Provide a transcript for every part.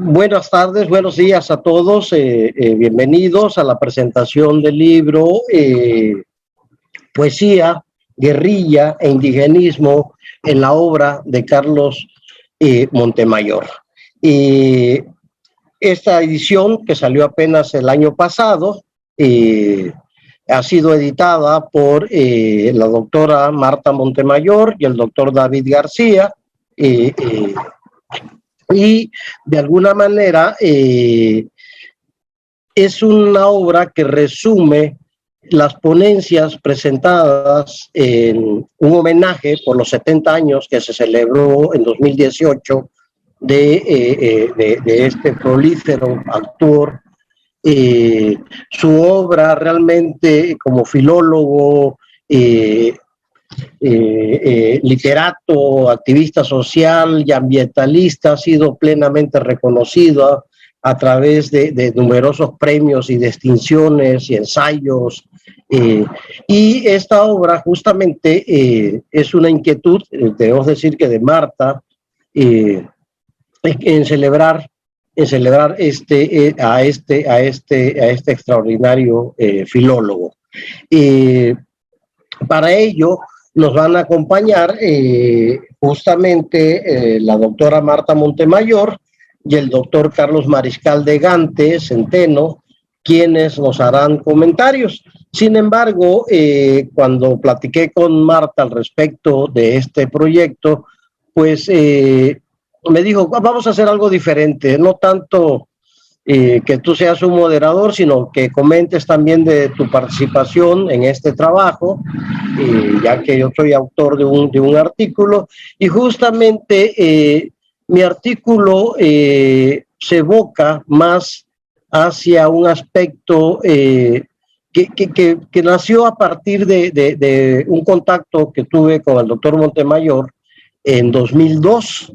Buenas tardes, buenos días a todos. Bienvenidos a la presentación del libro Poesía, Guerrilla e Indigenismo en la obra de Carlos Montemayor. Esta edición, que salió apenas el año pasado, ha sido editada por la doctora Marta Montemayor y el doctor David García. Y de alguna manera es una obra que resume las ponencias presentadas en un homenaje por los 70 años que se celebró en 2018 de este prolífero actor. Su obra realmente como filólogo, literato, activista social y ambientalista, ha sido plenamente reconocida a través de numerosos premios y distinciones y ensayos. Y esta obra justamente es una inquietud, debemos decir que de Marta, en celebrar a este extraordinario filólogo. Para ello nos van a acompañar justamente la doctora Marta Montemayor y el doctor Carlos Mariscal de Gante Centeno, quienes nos harán comentarios. Sin embargo, cuando platiqué con Marta al respecto de este proyecto, pues me dijo, vamos a hacer algo diferente, no tanto que tú seas un moderador, sino que comentes también de tu participación en este trabajo, ya que yo soy autor de un artículo, y justamente mi artículo se evoca más hacia un aspecto que nació a partir de un contacto que tuve con el doctor Montemayor en 2002,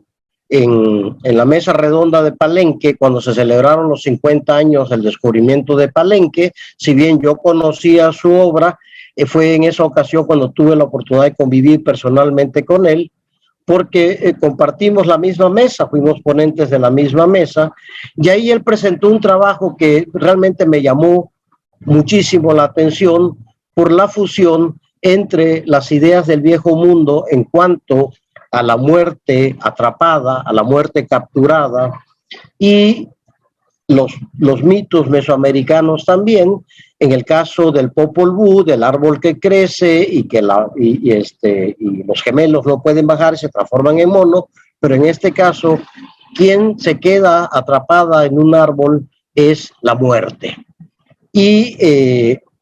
en la mesa redonda de Palenque, cuando se celebraron los 50 años del descubrimiento de Palenque. Si bien yo conocía su obra, fue en esa ocasión cuando tuve la oportunidad de convivir personalmente con él, porque compartimos la misma mesa, fuimos ponentes de la misma mesa, y ahí él presentó un trabajo que realmente me llamó muchísimo la atención por la fusión entre las ideas del viejo mundo en cuanto a la muerte atrapada, a la muerte capturada, y los mitos mesoamericanos también, en el caso del Popol Vuh, del árbol que crece y que y los gemelos no pueden bajar, se transforman en mono, pero en este caso, quien se queda atrapada en un árbol es la muerte. Y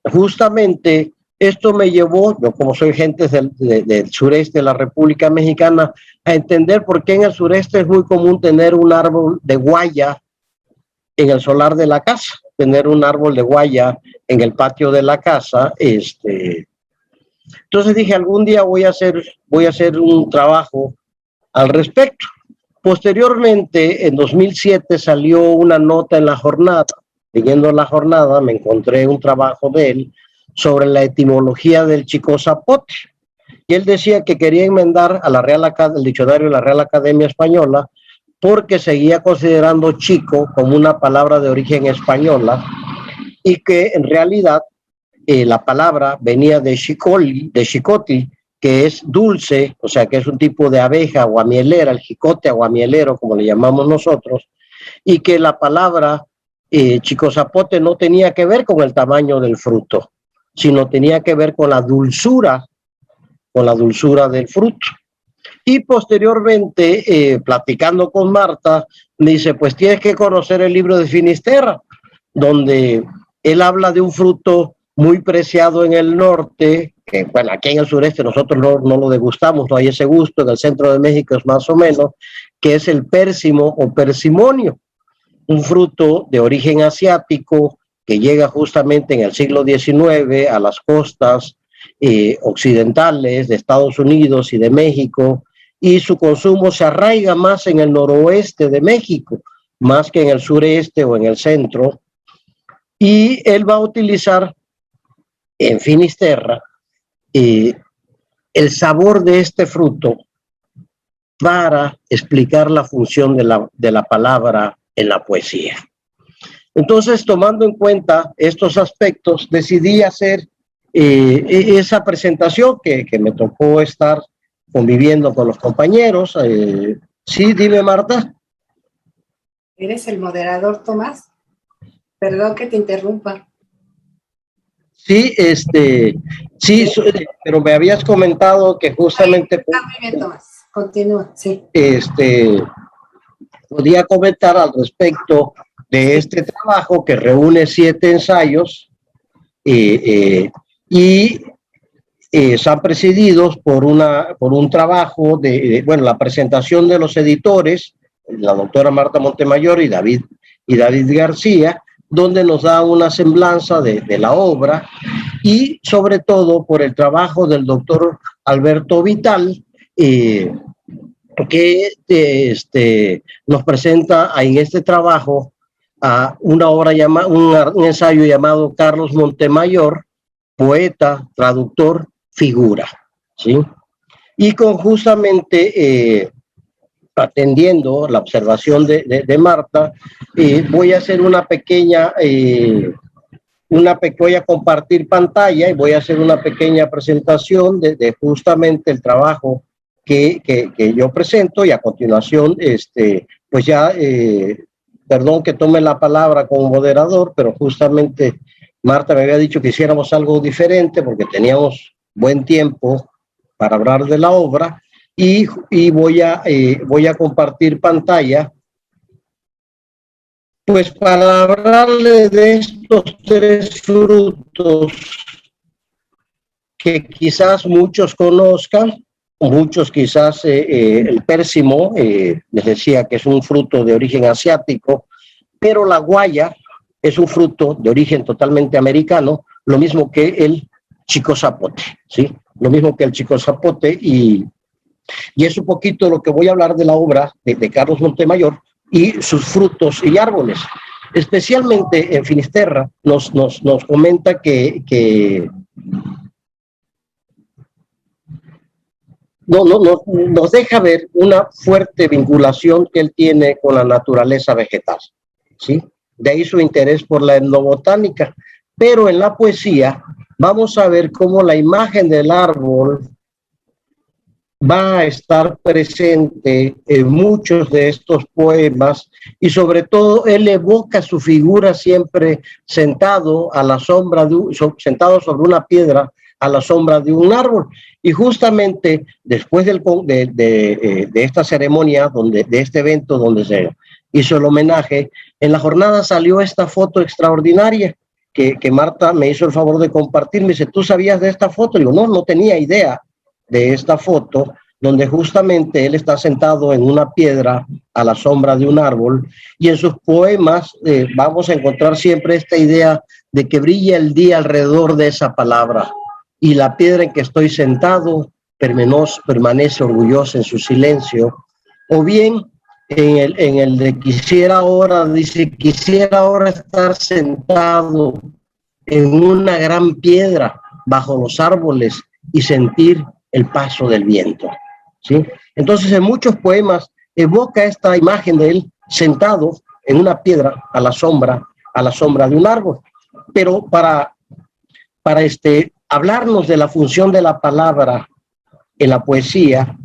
justamente esto me llevó, yo como soy gente del sureste de la República Mexicana, a entender por qué en el sureste es muy común tener un árbol de guaya en el solar de la casa, tener un árbol de guaya en el patio de la casa. Entonces dije, algún día voy a hacer un trabajo al respecto. Posteriormente, en 2007 salió una nota en La Jornada. Leyendo La Jornada me encontré un trabajo de él sobre la etimología del chico zapote. Y él decía que quería enmendar a el diccionario de la Real Academia Española porque seguía considerando chico como una palabra de origen española y que en realidad la palabra venía de xicotl, que es dulce, o sea que es un tipo de abeja aguamielera, el jicote aguamielero como le llamamos nosotros, y que la palabra chico zapote no tenía que ver con el tamaño del fruto, sino tenía que ver con la dulzura del fruto. Y posteriormente, platicando con Marta, me dice, pues tienes que conocer el libro de Finisterra, donde él habla de un fruto muy preciado en el norte, que bueno, aquí en el sureste nosotros no lo degustamos, no hay ese gusto, en el centro de México es más o menos, que es el pérsimo o persimonio, un fruto de origen asiático que llega justamente en el siglo XIX a las costas occidentales de Estados Unidos y de México, y su consumo se arraiga más en el noroeste de México, más que en el sureste o en el centro, y él va a utilizar en Finisterra el sabor de este fruto para explicar la función de la palabra en la poesía. Entonces, tomando en cuenta estos aspectos, decidí hacer esa presentación que me tocó estar conviviendo con los compañeros. Sí, dime, Marta. ¿Eres el moderador, Tomás? Perdón que te interrumpa. Sí, sí, pero me habías comentado que justamente... Muy bien, Tomás. Continúa, sí. Podía comentar al respecto de este trabajo que reúne 7 ensayos y están presididos por un trabajo bueno, la presentación de los editores, la doctora Marta Montemayor y David García, donde nos da una semblanza de la obra, y sobre todo por el trabajo del doctor Alberto Vital, que nos presenta en este trabajo a una obra un ensayo llamado Carlos Montemayor, poeta, traductor, figura, ¿sí? Y con justamente atendiendo la observación de Marta, voy a hacer una pequeña, voy a compartir pantalla y voy a hacer una pequeña presentación de justamente el trabajo que yo presento, y a continuación, pues ya, perdón que tome la palabra como moderador, pero justamente Marta me había dicho que hiciéramos algo diferente porque teníamos buen tiempo para hablar de la obra, y voy a compartir pantalla pues para hablarle de estos 3 frutos que quizás muchos conozcan, muchos quizás el pérsimo, les decía que es un fruto de origen asiático, pero la guaya es un fruto de origen totalmente americano, lo mismo que el chico zapote, ¿sí? Lo mismo que el chico zapote, y es un poquito lo que voy a hablar de la obra de Carlos Montemayor y sus frutos y árboles. Especialmente en Finisterra nos comenta que nos deja ver una fuerte vinculación que él tiene con la naturaleza vegetal, ¿sí? De ahí su interés por la etnobotánica. Pero en la poesía vamos a ver cómo la imagen del árbol va a estar presente en muchos de estos poemas, y sobre todo él evoca su figura siempre sentado a la sombra sentado sobre una piedra a la sombra de un árbol. Y justamente después de esta ceremonia, de este evento donde se hizo el homenaje, en la jornada salió esta foto extraordinaria que Marta me hizo el favor de compartir. Me dice, ¿tú sabías de esta foto? Digo, no tenía idea de esta foto, donde justamente él está sentado en una piedra a la sombra de un árbol, y en sus poemas vamos a encontrar siempre esta idea de que brilla el día alrededor de esa palabra, y la piedra en que estoy sentado permanece orgullosa en su silencio. O bien en el de quisiera ahora, dice, quisiera ahora estar sentado en una gran piedra bajo los árboles y sentir el paso del viento, ¿sí? Entonces, en muchos poemas evoca esta imagen de él sentado en una piedra a la sombra de un árbol. Pero para hablarnos de la función de la palabra en la poesía,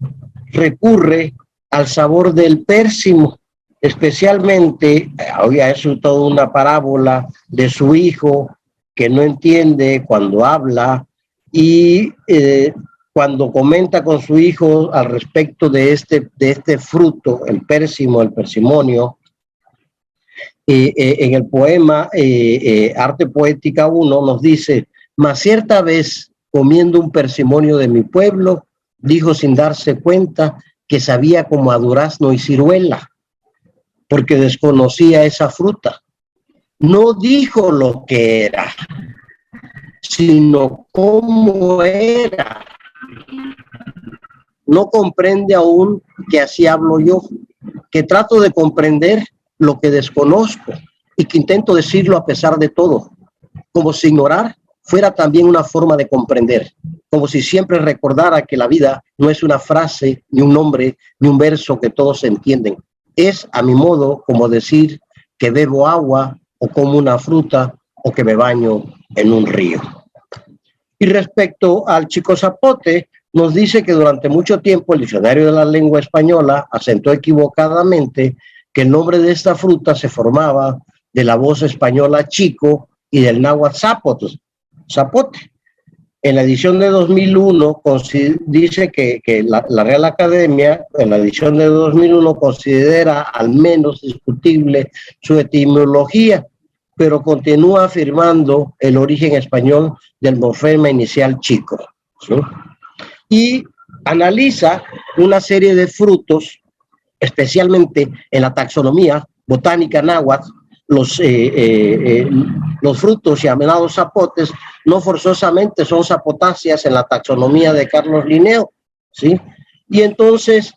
recurre al sabor del pérsimo, especialmente, oiga, es toda una parábola de su hijo que no entiende cuando habla, y cuando comenta con su hijo al respecto de este fruto, el pérsimo, el persimonio, en el poema Arte Poética 1 nos dice: mas cierta vez, comiendo un persimonio de mi pueblo, dijo sin darse cuenta que sabía como a durazno y ciruela, porque desconocía esa fruta. No dijo lo que era, sino cómo era. No comprende aún que así hablo yo, que trato de comprender lo que desconozco y que intento decirlo a pesar de todo, como si ignorar fuera también una forma de comprender, como si siempre recordara que la vida no es una frase, ni un nombre, ni un verso que todos entienden. Es, a mi modo, como decir que bebo agua o como una fruta o que me baño en un río. Y respecto al chico zapote, nos dice que durante mucho tiempo el diccionario de la lengua española asentó equivocadamente que el nombre de esta fruta se formaba de la voz española chico y del náhuatl zapote. En la edición de 2001 dice que la Real Academia, en la edición de 2001, considera al menos discutible su etimología, pero continúa afirmando el origen español del morfema inicial chico, ¿sí? Y analiza una serie de frutos, especialmente en la taxonomía botánica náhuatl, los frutos llamados zapotes no forzosamente son zapotáceas en la taxonomía de Carlos Linneo, ¿sí? Y entonces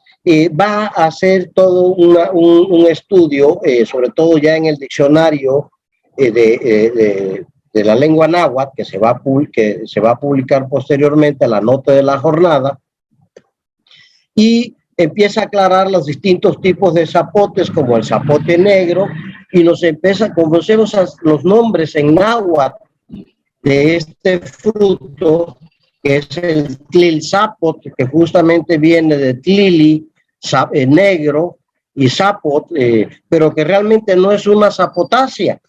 va a hacer todo un estudio, sobre todo ya en el diccionario de la lengua náhuatl, que se va a publicar posteriormente a la nota de la jornada, y empieza a aclarar los distintos tipos de zapotes, como el zapote negro, y conocemos los nombres en náhuatl de este fruto, que es el tlilzapot, que justamente viene de tlili, negro, y zapot, pero que realmente no es una zapotácea.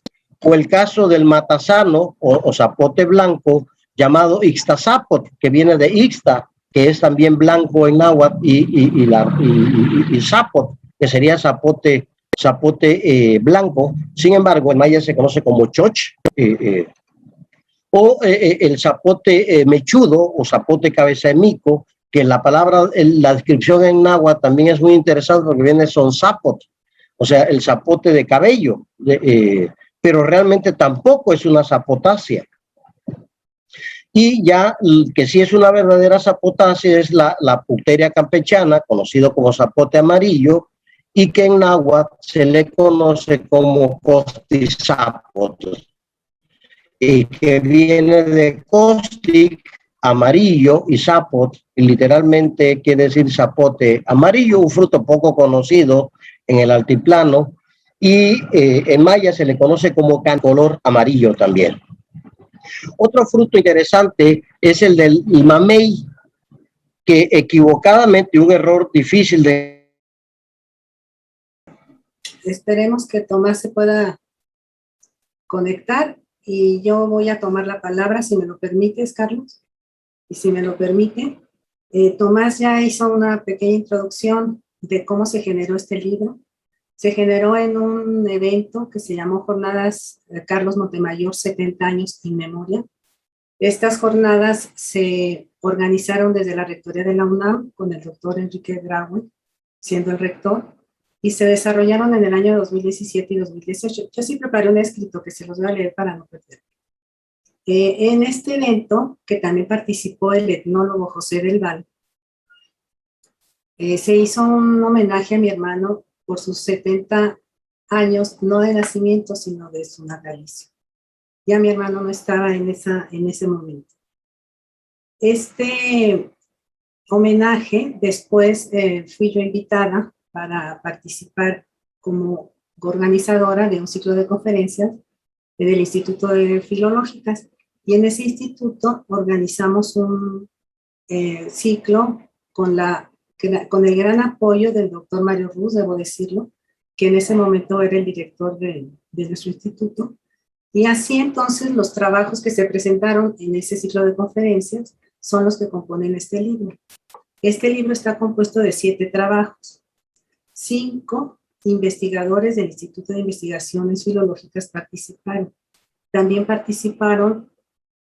O el caso del matasano o zapote blanco, llamado ixtazapot, que viene de ixta, que es también blanco en náhuatl, y zapot, que sería zapote blanco. Sin embargo, en maya se conoce como choch, o el zapote mechudo o zapote cabeza de mico, que la descripción en náhuatl también es muy interesante porque viene son zapot, o sea, el zapote de cabello, pero realmente tampoco es una zapotácea. Y ya que sí es una verdadera zapotácea es la Puteria campechana, conocido como zapote amarillo, y que en náhuatl se le conoce como costizapot, y que viene de costic, amarillo, y zapot, y literalmente quiere decir zapote amarillo, un fruto poco conocido en el altiplano, y en maya se le conoce como color amarillo también. Otro fruto interesante es el del mamey, que equivocadamente, un error difícil de... Esperemos que Tomás se pueda conectar y yo voy a tomar la palabra, si me lo permites, Carlos, y si me lo permite. Tomás ya hizo una pequeña introducción de cómo se generó este libro. Se generó en un evento que se llamó Jornadas Carlos Montemayor 70 años en memoria. Estas jornadas se organizaron desde la rectoría de la UNAM con el doctor Enrique Graue, siendo el rector, y se desarrollaron en el año 2017 y 2018. Yo sí preparé un escrito que se los voy a leer para no perder. En este evento, que también participó el etnólogo José del Val, se hizo un homenaje a mi hermano por sus 70 años, no de nacimiento, sino de su natalicio. Ya mi hermano no estaba en ese momento. Este homenaje, después fui yo invitada para participar como organizadora de un ciclo de conferencias del Instituto de Filológicas, y en ese instituto organizamos un ciclo con el gran apoyo del doctor Mario Ruz, debo decirlo, que en ese momento era el director de nuestro instituto. Y así entonces los trabajos que se presentaron en ese ciclo de conferencias son los que componen este libro. Este libro está compuesto de 7 trabajos. 5 investigadores del Instituto de Investigaciones Filológicas participaron. También participaron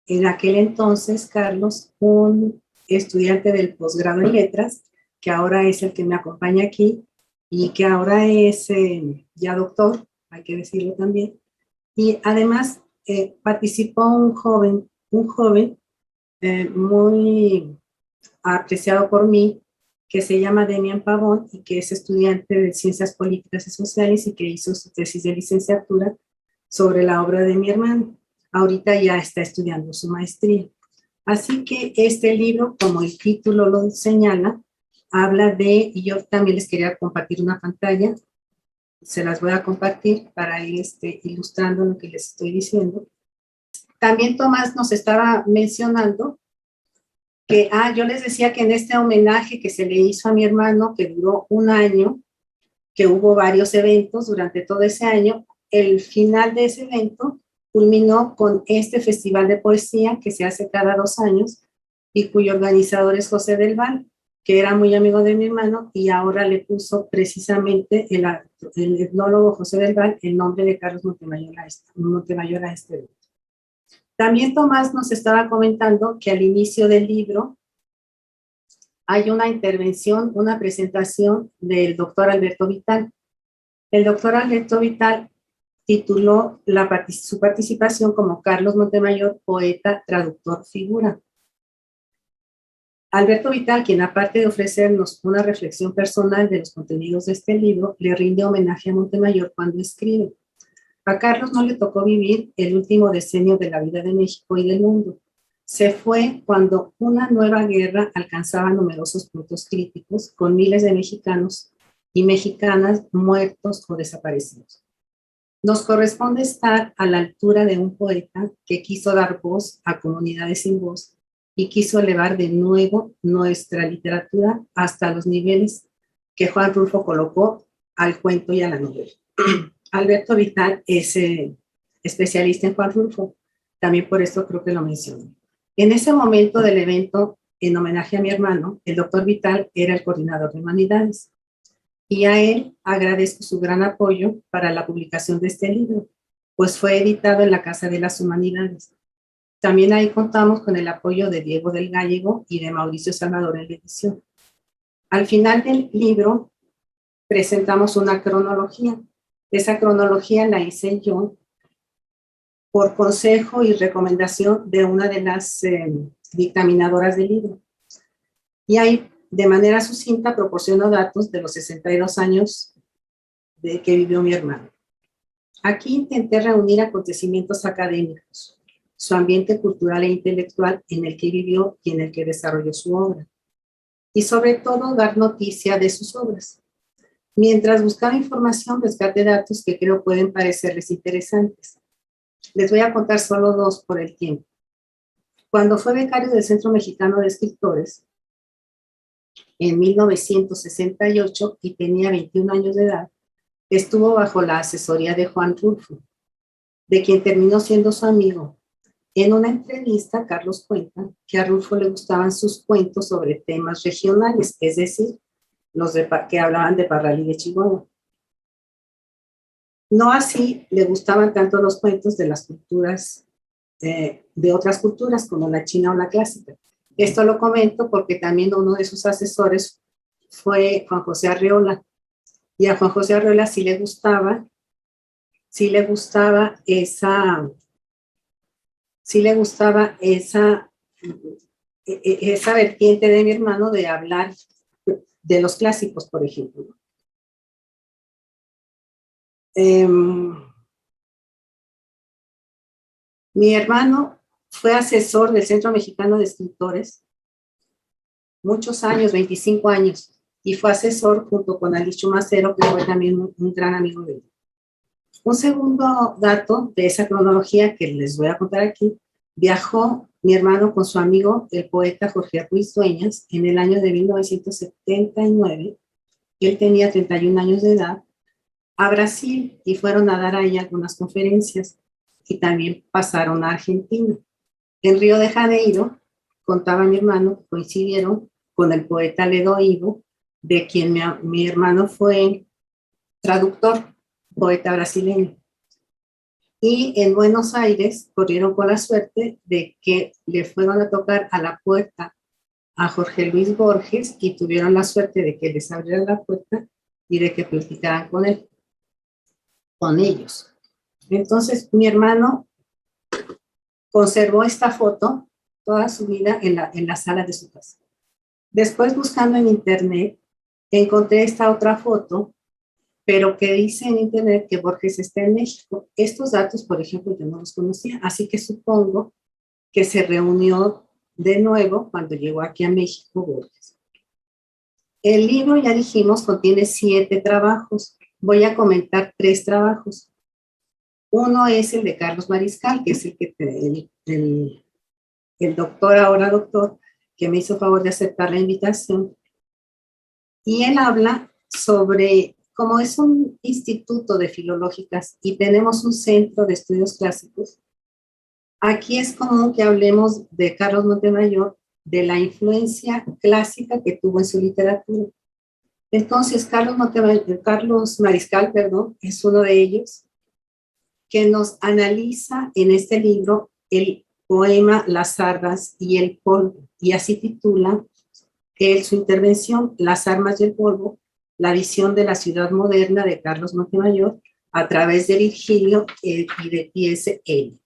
en aquel entonces, Carlos, un estudiante del posgrado en letras, que ahora es el que me acompaña aquí y que ahora es ya doctor, hay que decirlo también. Y además participó un joven muy apreciado por mí, que se llama Demian Pavón y que es estudiante de Ciencias Políticas y Sociales y que hizo su tesis de licenciatura sobre la obra de mi hermano. Ahorita ya está estudiando su maestría. Así que este libro, como el título lo señala, habla de, y yo también les quería compartir una pantalla, se las voy a compartir para ir ilustrando lo que les estoy diciendo. También Tomás nos estaba mencionando que, yo les decía que en este homenaje que se le hizo a mi hermano, que duró un año, que hubo varios eventos durante todo ese año, el final de ese evento culminó con este festival de poesía que se hace cada 2 años y cuyo organizador es José del Val, que era muy amigo de mi hermano y ahora le puso precisamente el etnólogo José del Val el nombre de Carlos Montemayor a este evento. También Tomás nos estaba comentando que al inicio del libro hay una intervención, una presentación del doctor Alberto Vital. El doctor Alberto Vital tituló su participación como Carlos Montemayor, poeta, traductor, figura. Alberto Vital, quien aparte de ofrecernos una reflexión personal de los contenidos de este libro, le rinde homenaje a Montemayor cuando escribe. A Carlos no le tocó vivir el último decenio de la vida de México y del mundo. Se fue cuando una nueva guerra alcanzaba numerosos puntos críticos, con miles de mexicanos y mexicanas muertos o desaparecidos. Nos corresponde estar a la altura de un poeta que quiso dar voz a comunidades sin voz y quiso elevar de nuevo nuestra literatura hasta los niveles que Juan Rulfo colocó al cuento y a la novela. Alberto Vital es especialista en Juan Rulfo, también por esto creo que lo menciono. En ese momento del evento, en homenaje a mi hermano, el doctor Vital era el coordinador de humanidades. Y a él agradezco su gran apoyo para la publicación de este libro, pues fue editado en la Casa de las Humanidades. También ahí contamos con el apoyo de Diego del Gallego y de Mauricio Salvador en la edición. Al final del libro presentamos una cronología. Esa cronología la hice yo por consejo y recomendación de una de las dictaminadoras del libro. Y ahí, de manera sucinta, proporciono datos de los 62 años de que vivió mi hermano. Aquí intenté reunir acontecimientos académicos, su ambiente cultural e intelectual en el que vivió y en el que desarrolló su obra. Y sobre todo, dar noticia de sus obras. Mientras buscaba información, rescaté datos que creo pueden parecerles interesantes. Les voy a contar solo 2 por el tiempo. Cuando fue becario del Centro Mexicano de Escritores, en 1968, y tenía 21 años de edad, estuvo bajo la asesoría de Juan Rulfo, de quien terminó siendo su amigo. En una entrevista, Carlos cuenta que a Rulfo le gustaban sus cuentos sobre temas regionales, es decir, los que hablaban de Parral y de Chihuahua. No así le gustaban tanto los cuentos de las culturas, de otras culturas, como la china o la clásica. Esto lo comento porque también uno de sus asesores fue Juan José Arreola. Y a Juan José Arreola sí le gustaba esa vertiente de mi hermano de hablar de los clásicos, por ejemplo. Mi hermano fue asesor del Centro Mexicano de Escritores muchos años, 25 años, y fue asesor junto con Alicio Macero, que fue también un gran amigo de él. Un segundo dato de esa cronología que les voy a contar aquí: viajó mi hermano con su amigo, el poeta Jorge Ruiz Dueñas, en el año de 1979, él tenía 31 años de edad, a Brasil, y fueron a dar ahí algunas conferencias, y también pasaron a Argentina. En Río de Janeiro, contaba mi hermano, coincidieron con el poeta Ledo Ivo, de quien mi hermano fue traductor, poeta brasileño. Y en Buenos Aires corrieron con la suerte de que le fueron a tocar a la puerta a Jorge Luis Borges y tuvieron la suerte de que les abrieran la puerta y de que platicaran con él, con ellos. Entonces mi hermano conservó esta foto toda su vida en la sala de su casa. Después, buscando en internet, encontré esta otra foto, pero que dice en internet que Borges está en México. Estos datos, por ejemplo, yo no los conocía, así que supongo que se reunió de nuevo cuando llegó aquí a México Borges. El libro, ya dijimos, contiene 7 trabajos. voy a comentar 3 trabajos. Uno es el de Carlos Mariscal, que es el doctor, ahora doctor, que me hizo favor de aceptar la invitación. Y él habla sobre cómo es un instituto de filológicas y tenemos un centro de estudios clásicos. Aquí es común que hablemos de Carlos Montemayor, de la influencia clásica que tuvo en su literatura. Entonces, Carlos Mariscal, perdón, es uno de ellos, que nos analiza en este libro el poema Las armas y el polvo, y así titula su intervención, Las armas y el polvo, la visión de la ciudad moderna de Carlos Montemayor a través de Virgilio y de T.S. Eliot.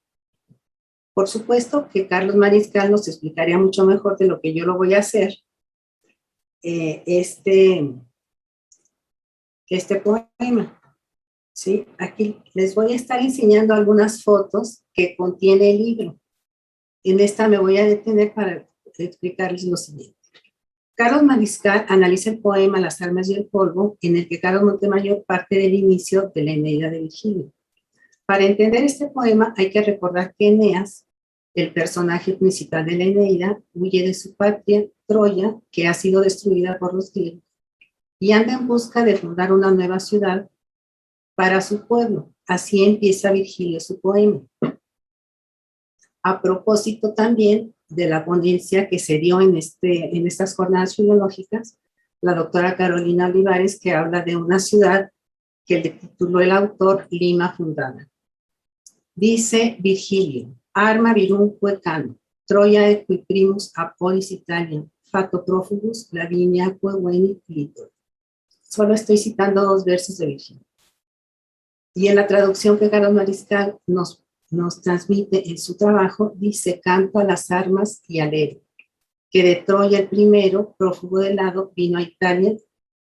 Por supuesto que Carlos Mariscal nos explicaría mucho mejor de lo que yo lo voy a hacer, este poema. ¿Sí? Aquí les voy a estar enseñando algunas fotos que contiene el libro. En esta me voy a detener para explicarles lo siguiente. Carlos Mariscal analiza el poema Las armas y el polvo, en el que Carlos Montemayor parte del inicio de la Eneida de Virgilio. Para entender este poema hay que recordar que Eneas, el personaje principal de la Eneida, huye de su patria, Troya, que ha sido destruida por los griegos, y anda en busca de fundar una nueva ciudad para su pueblo. Así empieza Virgilio su poema. A propósito también de la ponencia que se dio en estas jornadas filológicas, la doctora Carolina Olivares, que habla de una ciudad que le tituló el autor Lima fundada. Dice Virgilio, arma virumque cano, Troia equiprimus apolis Italia, fato prófugus, Laviniaque veni litor. Solo estoy citando 2 versos de Virgilio. Y en la traducción que Carlos Mariscal nos transmite en su trabajo, dice, canto a las armas y al héroe, que de Troya el primero, prófugo del lado, vino a Italia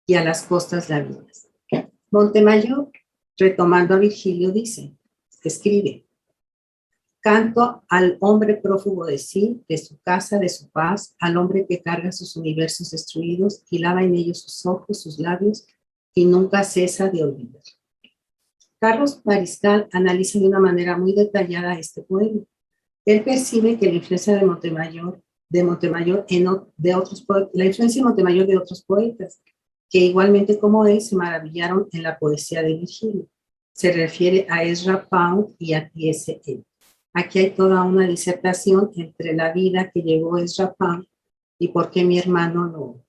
y a las costas lavinas. Montemayor, retomando a Virgilio, escribe, canto al hombre prófugo de sí, de su casa, de su paz, al hombre que carga sus universos destruidos y lava en ellos sus ojos, sus labios, y nunca cesa de olvidar. Carlos Mariscal analiza de una manera muy detallada este poema. Él percibe que la influencia de Montemayor la influencia de Montemayor de otros poetas, que igualmente como él se maravillaron en la poesía de Virgilio. Se refiere a Ezra Pound y a T.S. Eliot. Aquí hay toda una disertación entre la vida que llevó Ezra Pound y por qué mi hermano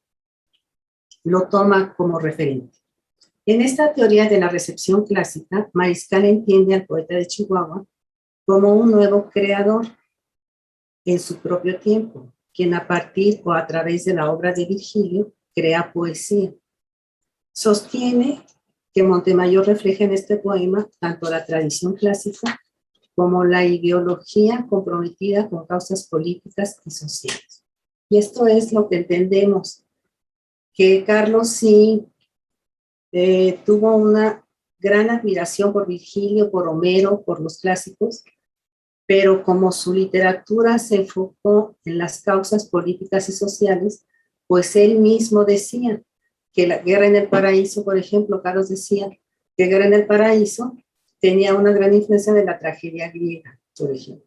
lo toma como referente. En esta teoría de la recepción clásica, Mariscal entiende al poeta de Chihuahua como un nuevo creador en su propio tiempo, quien a partir o a través de la obra de Virgilio crea poesía. Sostiene que Montemayor refleja en este poema tanto la tradición clásica como la ideología comprometida con causas políticas y sociales. Y esto es lo que entendemos, que Carlos sí tuvo una gran admiración por Virgilio, por Homero, por los clásicos, pero como su literatura se enfocó en las causas políticas y sociales, pues él mismo decía que la Guerra en el Paraíso, por ejemplo, Carlos decía que Guerra en el Paraíso tenía una gran influencia de la tragedia griega, por ejemplo.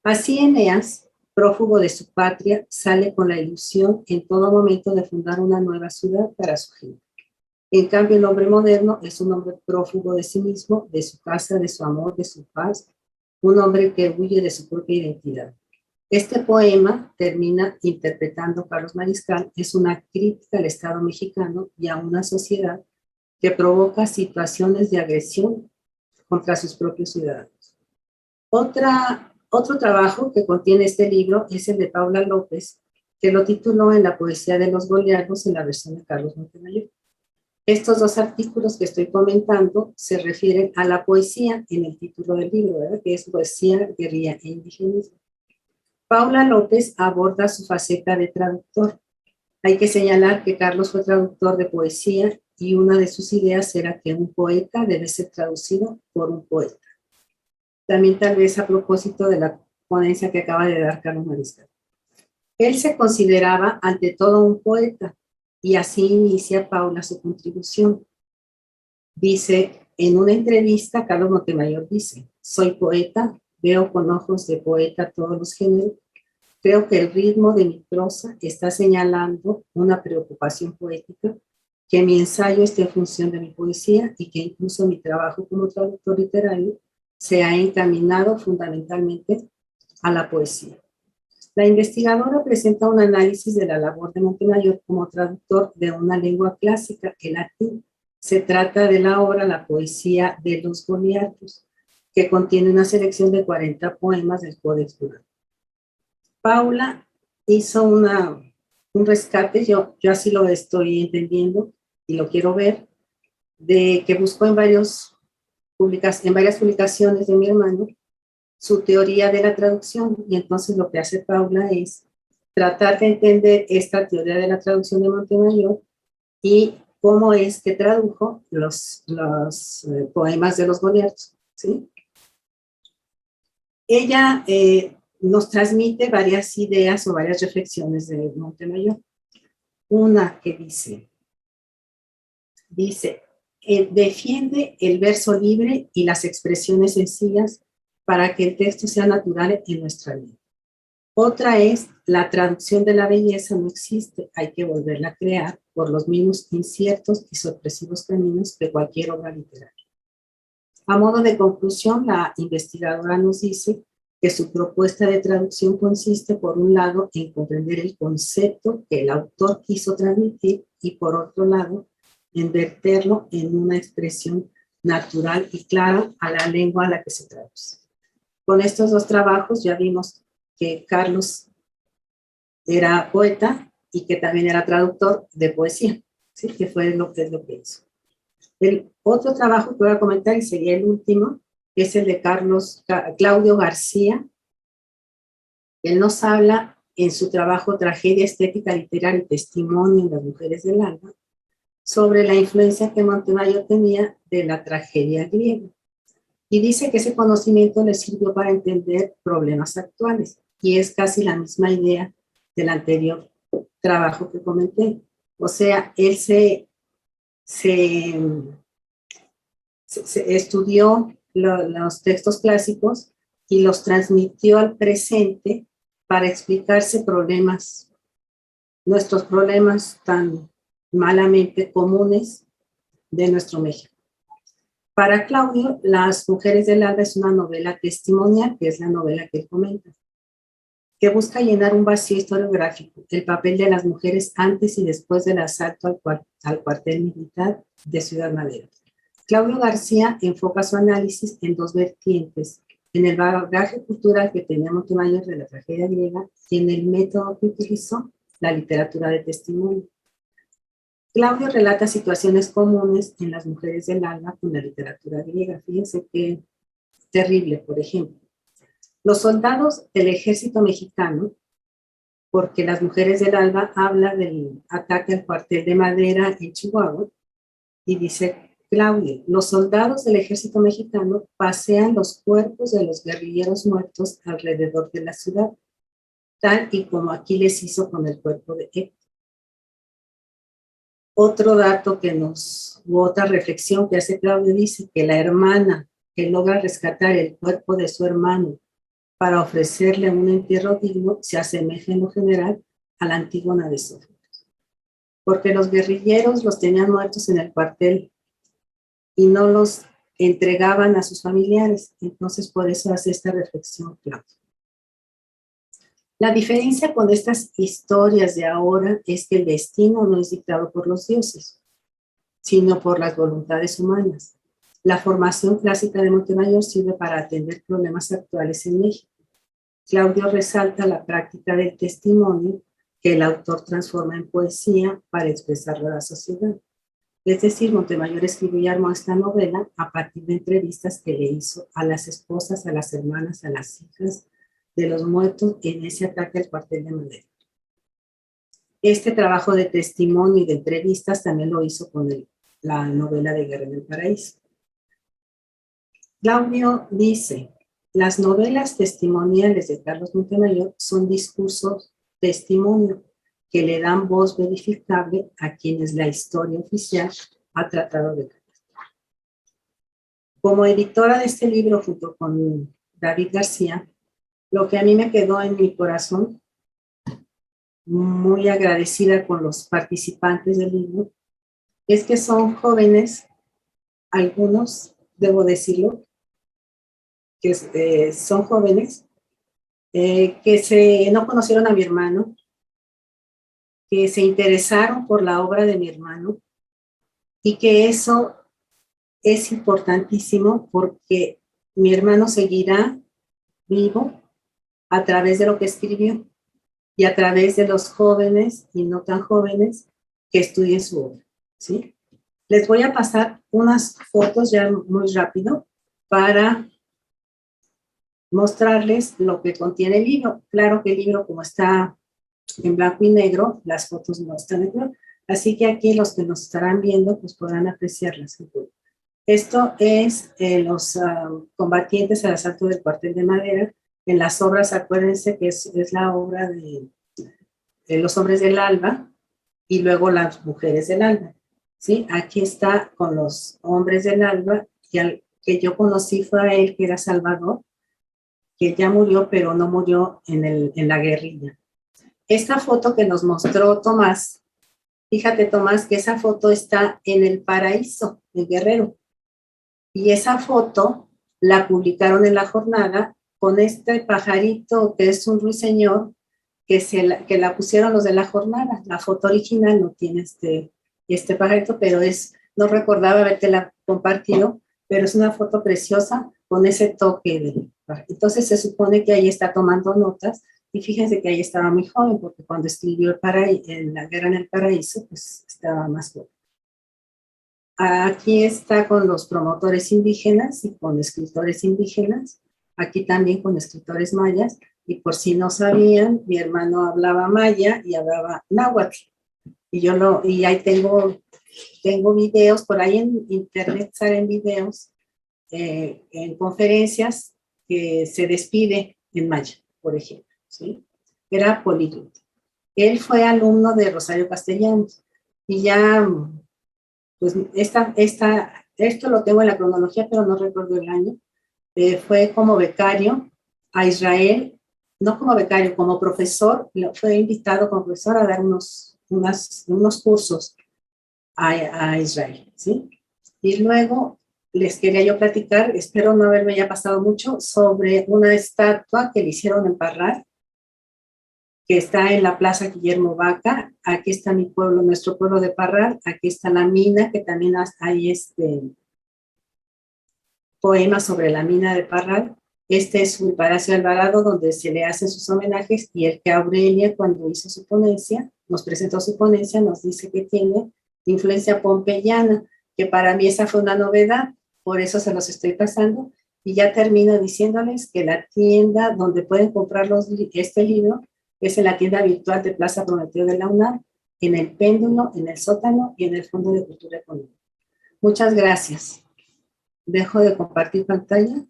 Así Eneas, prófugo de su patria, sale con la ilusión en todo momento de fundar una nueva ciudad para su gente. En cambio, el hombre moderno es un hombre prófugo de sí mismo, de su casa, de su amor, de su paz, un hombre que huye de su propia identidad. Este poema termina interpretando Carlos Mariscal, es una crítica al Estado mexicano y a una sociedad que provoca situaciones de agresión contra sus propios ciudadanos. Otro trabajo que contiene este libro es el de Paula López, que lo tituló En la poesía de los goliardos en la versión de Carlos Montemayor. Estos 2 artículos que estoy comentando se refieren a la poesía en el título del libro, ¿verdad? Que es Poesía, Guerrilla e Indigenismo. Paula López aborda su faceta de traductor. Hay que señalar que Carlos fue traductor de poesía y una de sus ideas era que un poeta debe ser traducido por un poeta. También tal vez a propósito de la ponencia que acaba de dar Carlos Mariscal. Él se consideraba ante todo un poeta, y así inicia Paula su contribución. Dice, en una entrevista, Carlos Montemayor dice, soy poeta, veo con ojos de poeta todos los géneros, creo que el ritmo de mi prosa está señalando una preocupación poética, que mi ensayo esté en función de mi poesía y que incluso mi trabajo como traductor literario se ha encaminado fundamentalmente a la poesía. La investigadora presenta un análisis de la labor de Montemayor como traductor de una lengua clásica, el latín. Se trata de la obra La poesía de los Goliatos, que contiene una selección de 40 poemas del Codex Duran. Paula hizo un rescate, yo así lo estoy entendiendo y lo quiero ver, de que buscó en varias publicaciones de mi hermano su teoría de la traducción, y entonces lo que hace Paula es tratar de entender esta teoría de la traducción de Montemayor y cómo es que tradujo los poemas de los Goliatos, ¿sí? Ella nos transmite varias ideas o varias reflexiones de Montemayor. Una que dice, defiende el verso libre y las expresiones sencillas para que el texto sea natural en nuestra lengua. Otra es, la traducción de la belleza no existe, hay que volverla a crear por los mismos inciertos y sorpresivos caminos de cualquier obra literaria. A modo de conclusión, la investigadora nos dice que su propuesta de traducción consiste, por un lado, en comprender el concepto que el autor quiso transmitir y, por otro lado, en verterlo en una expresión natural y clara a la lengua a la que se traduce. Con estos dos trabajos ya vimos que Carlos era poeta y que también era traductor de poesía, ¿sí? Que fue lo que hizo. El otro trabajo que voy a comentar, y sería el último, es el de Claudio García. Él nos habla en su trabajo Tragedia estética literaria y testimonio de las mujeres del alma sobre la influencia que Montemayor tenía de la tragedia griega. Y dice que ese conocimiento le sirvió para entender problemas actuales. Y es casi la misma idea del anterior trabajo que comenté. O sea, él se estudió los textos clásicos y los transmitió al presente para explicarse problemas, nuestros problemas tan malamente comunes de nuestro México. Para Claudio, Las mujeres del alba es una novela testimonial, que es la novela que él comenta, que busca llenar un vacío historiográfico, el papel de las mujeres antes y después del asalto al cuartel militar de Ciudad Madero. Claudio García enfoca su análisis en dos vertientes, en el bagaje cultural que tenía Montemayor de la tragedia griega y en el método que utilizó, la literatura de testimonio. Claudio relata situaciones comunes en las mujeres del alma con la literatura griega. Fíjense qué terrible, por ejemplo. Los soldados del ejército mexicano, porque las mujeres del alba habla del ataque al cuartel de Madera en Chihuahua, y dice Claudio, los soldados del ejército mexicano pasean los cuerpos de los guerrilleros muertos alrededor de la ciudad, tal y como aquí les hizo con el cuerpo de Héctor. Otro dato otra reflexión que hace Claudio, dice que la hermana que logra rescatar el cuerpo de su hermano para ofrecerle un entierro digno se asemeja en lo general a la Antígona de Sófocles. Porque los guerrilleros los tenían muertos en el cuartel y no los entregaban a sus familiares. Entonces, por eso hace esta reflexión Claudio. La diferencia con estas historias de ahora es que el destino no es dictado por los dioses, sino por las voluntades humanas. La formación clásica de Montemayor sirve para atender problemas actuales en México. Claudio resalta la práctica del testimonio que el autor transforma en poesía para expresarlo a la sociedad. Es decir, Montemayor escribió y armó esta novela a partir de entrevistas que le hizo a las esposas, a las hermanas, a las hijas de los muertos en ese ataque al cuartel de Madero. Este trabajo de testimonio y de entrevistas también lo hizo con la novela de Guerra en el Paraíso. Claudio dice, las novelas testimoniales de Carlos Montemayor son discursos testimonio que le dan voz verificable a quienes la historia oficial ha tratado de cambiar. como editora de este libro junto con David García, lo que a mí me quedó en mi corazón, muy agradecida con los participantes del libro, es que son jóvenes, algunos, debo decirlo, que son jóvenes que no conocieron a mi hermano, que se interesaron por la obra de mi hermano, y que eso es importantísimo porque mi hermano seguirá vivo a través de lo que escribió y a través de los jóvenes y no tan jóvenes que estudien su obra, ¿sí? Les voy a pasar unas fotos ya muy rápido para mostrarles lo que contiene el libro. Claro que el libro, como está en blanco y negro, las fotos no están en color, así que aquí los que nos estarán viendo pues podrán apreciarlas. Esto es los combatientes al asalto del cuartel de Madera. En las obras, acuérdense que es la obra de los hombres del Alba y luego las mujeres del Alba, ¿sí? Aquí está con los hombres del Alba, y al que yo conocí fue a él, que era Salvador, que ya murió, pero no murió en la guerrilla. Esta foto que nos mostró Tomás, fíjate Tomás, que esa foto está en El Paraíso, en Guerrero. Y esa foto la publicaron en La Jornada con este pajarito que es un ruiseñor que la pusieron los de La Jornada. La foto original no tiene este pajarito, pero no recordaba habértela compartido, pero es una foto preciosa con ese toque de pajarito. Entonces se supone que ahí está tomando notas, y fíjense que ahí estaba muy joven, porque cuando escribió en La Guerra en el Paraíso, pues estaba más joven. Aquí está con los promotores indígenas y con escritores indígenas, aquí también con escritores mayas, y por si no sabían, mi hermano hablaba maya y hablaba náhuatl, y ahí tengo videos, por ahí en internet salen videos en conferencias que se despide en maya, por ejemplo, ¿sí? Era políglota. Él fue alumno de Rosario Castellanos, y ya pues esto lo tengo en la cronología, pero no recuerdo el año. Fue como becario a Israel, no como becario, como profesor, fue invitado como profesor a dar unos cursos a Israel, ¿sí? Y luego les quería yo platicar, espero no haberme ya pasado mucho, sobre una estatua que le hicieron en Parral, que está en la Plaza Guillermo Vaca. Aquí está mi pueblo, nuestro pueblo de Parral. Aquí está la mina, que también hay poema sobre la mina de Parral. Este es un Palacio Alvarado donde se le hacen sus homenajes, y el que Aurelia, cuando hizo su ponencia, nos presentó su ponencia, nos dice que tiene influencia pompeyana, que para mí esa fue una novedad, por eso se los estoy pasando. Y ya termino diciéndoles que la tienda donde pueden comprar este libro es en la tienda virtual de Plaza Prometeo de la UNAM, en el péndulo, en el sótano y en el Fondo de Cultura Económica. Muchas gracias. Dejo de compartir pantalla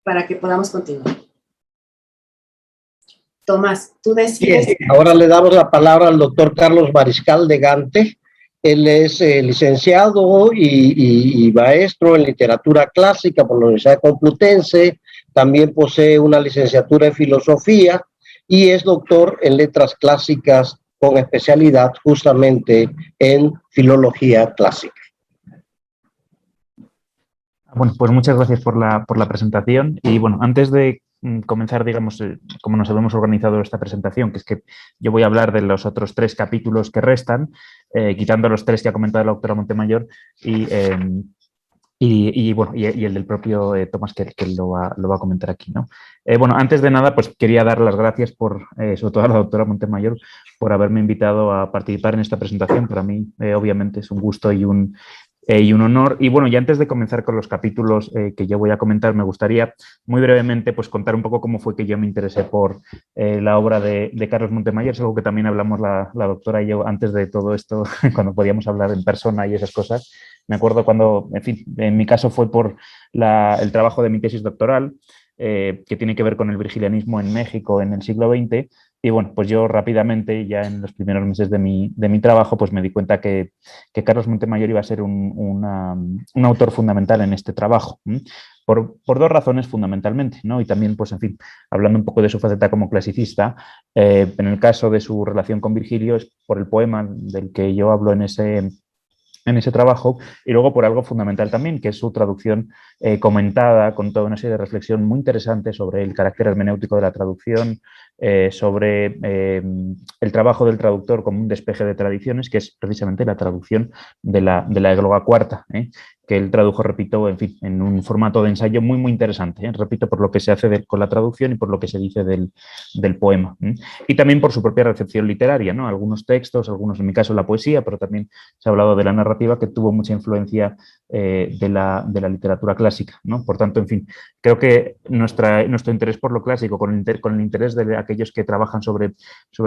para que podamos continuar. Tomás, tú decides. Bien, ahora le damos la palabra al doctor Carlos Mariscal de Gante. Él es licenciado y maestro en literatura clásica por la Universidad Complutense. También posee una licenciatura en filosofía y es doctor en letras clásicas con especialidad justamente en filología clásica. Bueno, pues muchas gracias por la presentación. Y bueno, antes de comenzar, digamos, cómo nos habíamos organizado esta presentación, que es que yo voy a hablar de los otros 3 capítulos que restan, quitando los 3 que ha comentado la doctora Montemayor, y el del propio Tomás, que lo va a comentar aquí, ¿no? Bueno, antes de nada, pues quería dar las gracias sobre todo a la doctora Montemayor, por haberme invitado a participar en esta presentación. Para mí, obviamente, es un gusto y un honor. Y bueno, y antes de comenzar con los capítulos que yo voy a comentar, me gustaría muy brevemente pues contar un poco cómo fue que yo me interesé por la obra de Carlos Montemayor. Es algo que también hablamos la doctora y yo antes de todo esto, cuando podíamos hablar en persona y esas cosas. Me acuerdo cuando, en fin, en mi caso fue por el trabajo de mi tesis doctoral, que tiene que ver con el virgilianismo en México en el siglo XX, Y bueno, pues yo rápidamente, ya en los primeros meses de mi trabajo, pues me di cuenta que Carlos Montemayor iba a ser un autor fundamental en este trabajo, por dos razones fundamentalmente, ¿no? Y también, pues en fin, hablando un poco de su faceta como clasicista, en el caso de su relación con Virgilio es por el poema del que yo hablo en ese trabajo, y luego por algo fundamental también, que es su traducción comentada con toda una serie de reflexión muy interesante sobre el carácter hermenéutico de la traducción, sobre el trabajo del traductor como un despeje de tradiciones, que es precisamente la traducción de la égloga cuarta, que él tradujo, repito, en fin, en un formato de ensayo muy, muy interesante, repito, por lo que se hace con la traducción y por lo que se dice del poema. Y también por su propia recepción literaria, ¿no? Algunos textos, algunos, en mi caso, la poesía, pero también se ha hablado de la narrativa, que tuvo mucha influencia de la literatura clásica, ¿no? Por tanto, en fin, creo que nuestro interés por lo clásico, con el interés de aquellos que trabajan sobre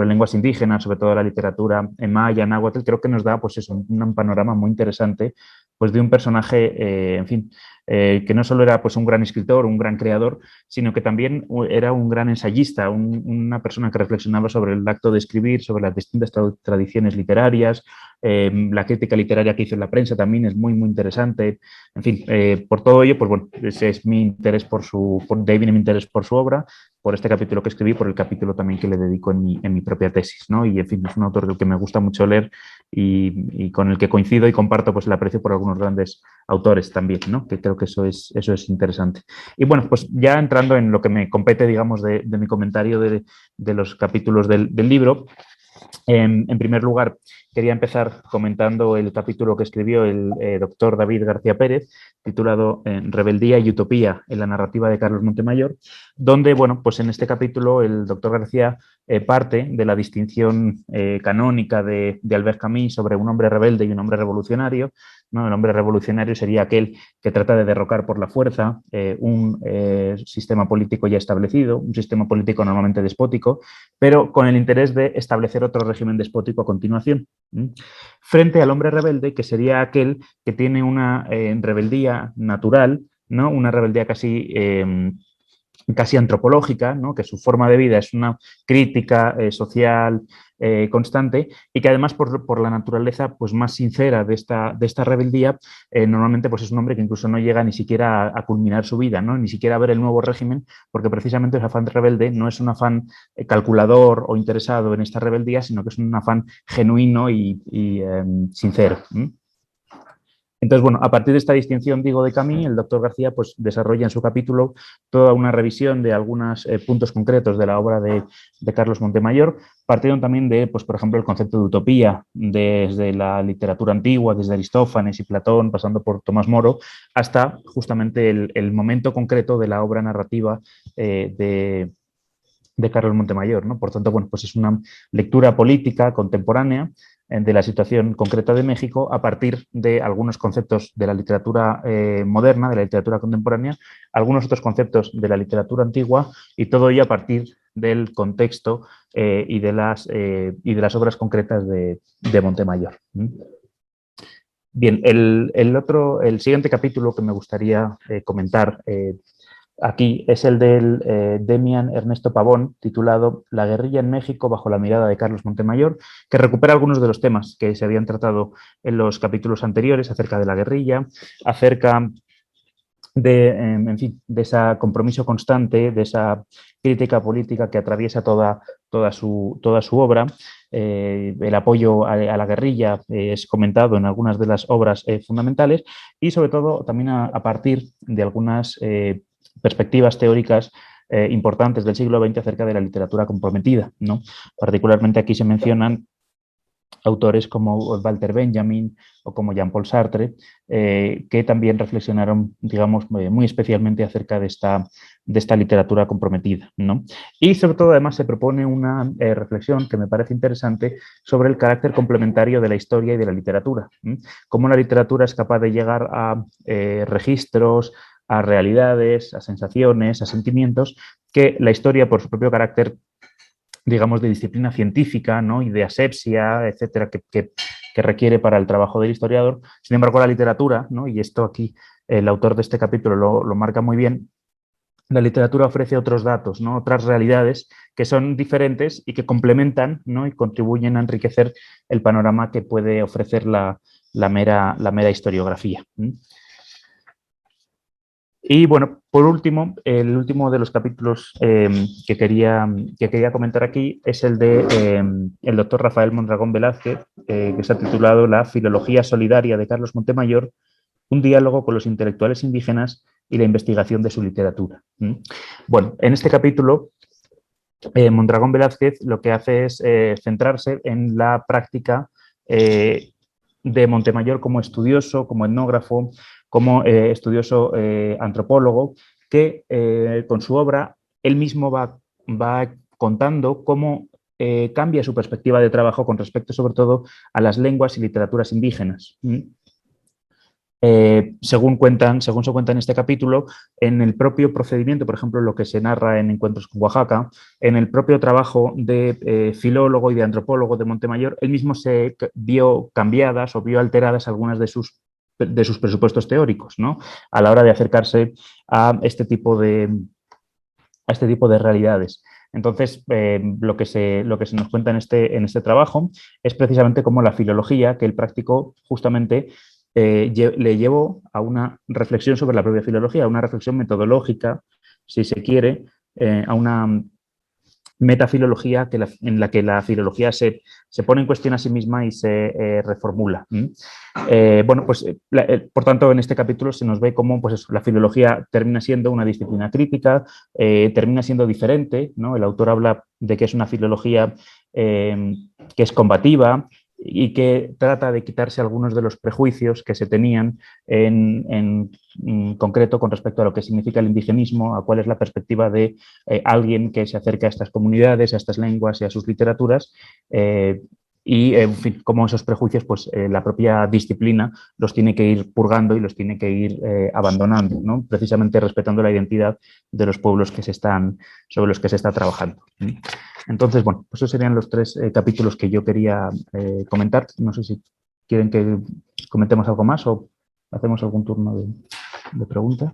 lenguas indígenas, sobre todo la literatura en maya, náhuatl, creo que nos da, pues eso, un panorama muy interesante, pues de un personaje, en fin, que no solo era pues un gran escritor, un gran creador, sino que también era un gran ensayista, una persona que reflexionaba sobre el acto de escribir, sobre las distintas tradiciones literarias, la crítica literaria que hizo en la prensa también es muy, muy interesante. En fin, por todo ello, pues bueno, ese es mi interés de ahí viene mi interés por su obra, por este capítulo que escribí, por el capítulo también que le dedico en mi propia tesis, ¿no? Y en fin, es un autor del que me gusta mucho leer y con el que coincido y comparto pues el aprecio por algunos grandes autores también, ¿no? Que creo que eso es interesante. Y bueno, pues ya entrando en lo que me compete, digamos, de mi comentario de los capítulos del libro, en primer lugar, quería empezar comentando el capítulo que escribió el doctor David García Pérez, titulado Rebeldía y Utopía en la narrativa de Carlos Montemayor, donde, bueno, pues en este capítulo el doctor García parte de la distinción canónica de Albert Camus sobre un hombre rebelde y un hombre revolucionario, ¿no? El hombre revolucionario sería aquel que trata de derrocar por la fuerza un sistema político ya establecido, un sistema político normalmente despótico, pero con el interés de establecer otro régimen despótico a continuación. Frente al hombre rebelde, que sería aquel que tiene una rebeldía natural, ¿no? Una rebeldía casi antropológica, ¿no? Que su forma de vida es una crítica social constante y que además por la naturaleza pues, más sincera de esta rebeldía, normalmente pues, es un hombre que incluso no llega ni siquiera a culminar su vida, ¿no? Ni siquiera a ver el nuevo régimen, porque precisamente ese afán rebelde no es un afán calculador o interesado en esta rebeldía, sino que es un afán genuino y sincero. Entonces, bueno, a partir de esta distinción, digo, de Camus, el doctor García pues, desarrolla en su capítulo toda una revisión de algunos puntos concretos de la obra de Carlos Montemayor, partiendo también de, pues, por ejemplo, el concepto de utopía, desde la literatura antigua, desde Aristófanes y Platón, pasando por Tomás Moro, hasta justamente el momento concreto de la obra narrativa de Carlos Montemayor, ¿no? Por tanto, bueno, pues es una lectura política contemporánea de la situación concreta de México a partir de algunos conceptos de la literatura moderna, de la literatura contemporánea, algunos otros conceptos de la literatura antigua y todo ello a partir del contexto y de las obras concretas de Montemayor. Bien, el siguiente capítulo que me gustaría comentar aquí es el del Demian Ernesto Pavón, titulado La guerrilla en México bajo la mirada de Carlos Montemayor, que recupera algunos de los temas que se habían tratado en los capítulos anteriores acerca de la guerrilla, acerca en fin, de ese compromiso constante, de esa crítica política que atraviesa toda su obra. El apoyo a la guerrilla es comentado en algunas de las obras fundamentales y sobre todo también a partir de algunas perspectivas teóricas importantes del siglo XX acerca de la literatura comprometida, ¿no? Particularmente aquí se mencionan autores como Walter Benjamin o como Jean-Paul Sartre, que también reflexionaron, digamos, muy especialmente acerca de esta literatura comprometida, ¿no? Y sobre todo, además, se propone una reflexión que me parece interesante sobre el carácter complementario de la historia y de la literatura. Cómo la literatura es capaz de llegar a registros, a realidades, a sensaciones, a sentimientos, que la historia, por su propio carácter, digamos, de disciplina científica, ¿no? Y de asepsia, etcétera, que requiere para el trabajo del historiador. Sin embargo, la literatura, ¿no? Y esto aquí el autor de este capítulo lo marca muy bien, la literatura ofrece otros datos, ¿no? Otras realidades que son diferentes y que complementan, ¿no? Y contribuyen a enriquecer el panorama que puede ofrecer la mera historiografía. Y bueno, por último, el último de los capítulos que quería comentar aquí es el de el doctor Rafael Mondragón Velázquez, que se ha titulado La filología solidaria de Carlos Montemayor, un diálogo con los intelectuales indígenas y la investigación de su literatura. Bueno, en este capítulo, Mondragón Velázquez lo que hace es centrarse en la práctica de Montemayor como estudioso, como etnógrafo, como estudioso antropólogo, que con su obra él mismo va contando cómo cambia su perspectiva de trabajo con respecto sobre todo a las lenguas y literaturas indígenas. Según se cuenta en este capítulo, en el propio procedimiento, por ejemplo, lo que se narra en Encuentros con Oaxaca, en el propio trabajo de filólogo y de antropólogo de Montemayor, él mismo se vio cambiadas o vio alteradas algunas de sus presupuestos teóricos, ¿no? A la hora de acercarse a este tipo de realidades. Entonces, lo que se nos cuenta en este trabajo es precisamente cómo la filología que él practicó justamente le llevó a una reflexión sobre la propia filología, a una reflexión metodológica, si se quiere, a una metafilología en la que la filología se pone en cuestión a sí misma y se reformula. Bueno, pues por tanto en este capítulo se nos ve cómo pues, la filología termina siendo una disciplina crítica, termina siendo diferente, ¿no? El autor habla de que es una filología que es combativa y que trata de quitarse algunos de los prejuicios que se tenían en concreto con respecto a lo que significa el indigenismo, a cuál es la perspectiva de alguien que se acerca a estas comunidades, a estas lenguas y a sus literaturas, y en fin, cómo esos prejuicios, pues la propia disciplina los tiene que ir purgando y los tiene que ir abandonando, ¿no? Precisamente respetando la identidad de los pueblos sobre los que se está trabajando. Entonces, bueno, pues esos serían los 3 capítulos que yo quería comentar. No sé si quieren que comentemos algo más o hacemos algún turno de pregunta.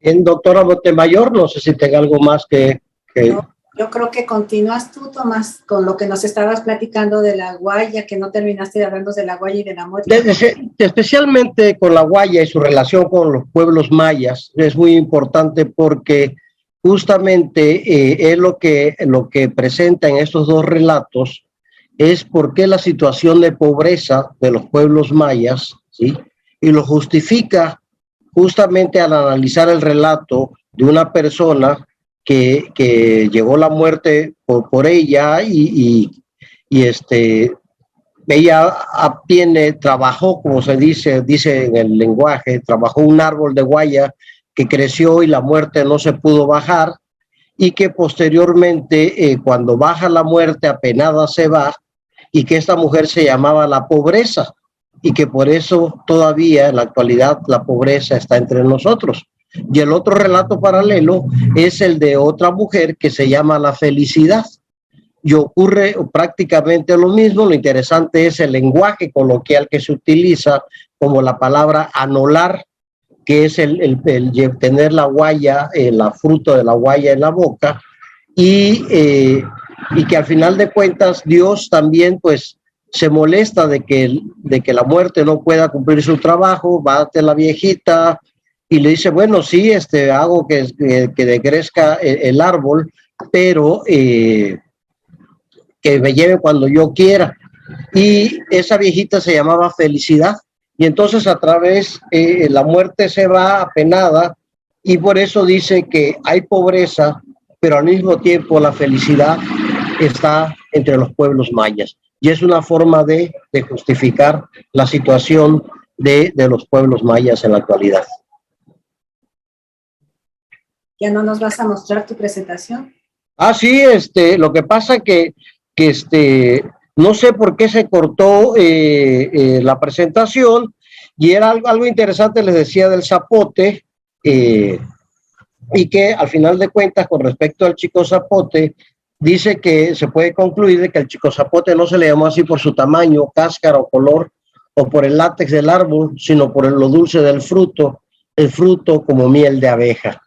Bien, doctora Montemayor, no sé si tenga algo más que... No, yo creo que continúas tú, Tomás, con lo que nos estabas platicando de la guaya, que no terminaste de hablarnos de la guaya y de la muerte. Especialmente con la guaya y su relación con los pueblos mayas, es muy importante porque justamente es lo que presenta en estos 2 relatos, es por qué la situación de pobreza de los pueblos mayas, ¿sí? Y lo justifica justamente al analizar el relato de una persona que llegó la muerte por ella y ella trabajó, como se dice en el lenguaje, trabajó un árbol de guaya que creció y la muerte no se pudo bajar, y que posteriormente, cuando baja la muerte, apenada se va, y que esta mujer se llamaba la pobreza, y que por eso todavía en la actualidad la pobreza está entre nosotros. Y el otro relato paralelo es el de otra mujer que se llama la felicidad, y ocurre prácticamente lo mismo. Lo interesante es el lenguaje coloquial que se utiliza, como la palabra anolar, que es el tener la guaya, la fruta de la guaya en la boca, y que al final de cuentas Dios también pues se molesta de que la muerte no pueda cumplir su trabajo, va ante la viejita y le dice, bueno, sí, hago que decrezca el árbol, pero que me lleve cuando yo quiera. Y esa viejita se llamaba Felicidad. Y entonces a través la muerte se va apenada, y por eso dice que hay pobreza, pero al mismo tiempo la felicidad está entre los pueblos mayas. Y es una forma de justificar la situación de los pueblos mayas en la actualidad. ¿Ya no nos vas a mostrar tu presentación? Ah, sí, lo que pasa que no sé por qué se cortó la presentación, y era algo interesante, les decía del zapote, y que al final de cuentas, con respecto al chico zapote, dice que se puede concluir de que el chico zapote no se le llamó así por su tamaño, cáscara o color, o por el látex del árbol, sino por lo dulce del fruto, el fruto como miel de abeja.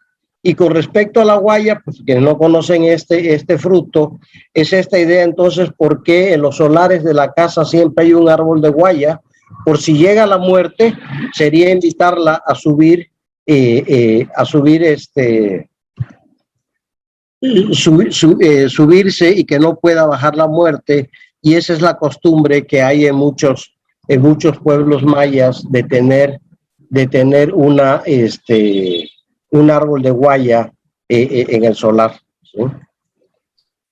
Y con respecto a la guaya, pues quienes no conocen este fruto, es esta idea entonces, ¿por qué en los solares de la casa siempre hay un árbol de guaya? Por si llega la muerte, sería invitarla a subir, subirse y que no pueda bajar la muerte. Y esa es la costumbre que hay en muchos pueblos mayas de tener un árbol de guaya en el solar, ¿sí?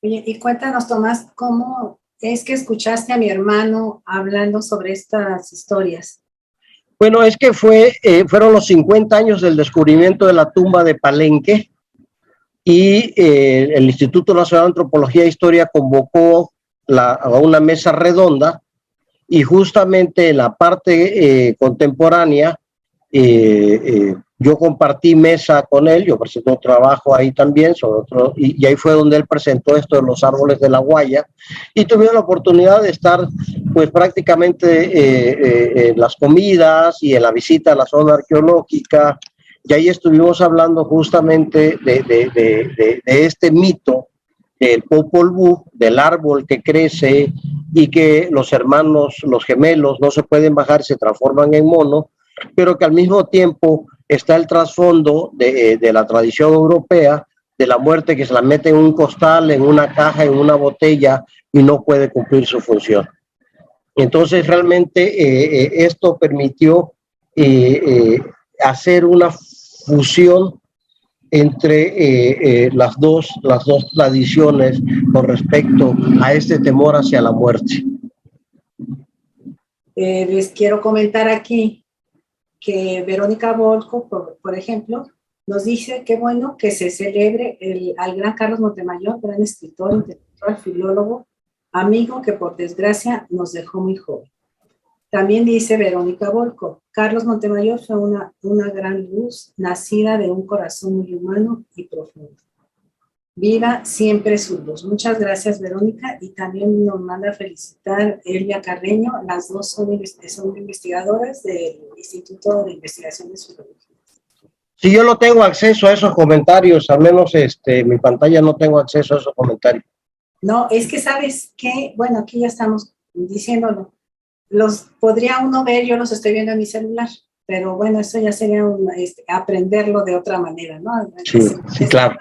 Oye, y cuéntanos, Tomás, ¿cómo es que escuchaste a mi hermano hablando sobre estas historias? Bueno, es que fueron los 50 años del descubrimiento de la tumba de Palenque y el Instituto Nacional de Antropología e Historia convocó a una mesa redonda y justamente en la parte contemporánea yo compartí mesa con él, yo presenté un trabajo ahí también sobre otro, y ahí fue donde él presentó esto de los árboles de la guaya, y tuvimos la oportunidad de estar pues prácticamente en las comidas y en la visita a la zona arqueológica, y ahí estuvimos hablando justamente de este mito del Popol Vuh, del árbol que crece y que los hermanos, los gemelos, no se pueden bajar, se transforman en mono, pero que al mismo tiempo está el trasfondo de la tradición europea, de la muerte que se la mete en un costal, en una caja, en una botella y no puede cumplir su función. Entonces realmente esto permitió hacer una fusión entre las dos tradiciones con respecto a este temor hacia la muerte. Les quiero comentar aquí que Verónica Volco, por ejemplo, nos dice que bueno que se celebre al gran Carlos Montemayor, gran escritor, intelectual, filólogo, amigo que por desgracia nos dejó muy joven. También dice Verónica Volco, Carlos Montemayor fue una gran luz, nacida de un corazón muy humano y profundo. Viva siempre su luz. Muchas gracias, Verónica, y también nos manda a felicitar Elvia Carreño, las dos son investigadoras del Instituto de Investigaciones Filológicas. Si yo no tengo acceso a esos comentarios, al menos mi pantalla no tengo acceso a esos comentarios. No, es que sabes que, bueno, aquí ya estamos diciéndolo, los podría uno ver, yo los estoy viendo en mi celular, pero bueno, eso ya sería aprenderlo de otra manera, ¿no? Sí, sí, claro.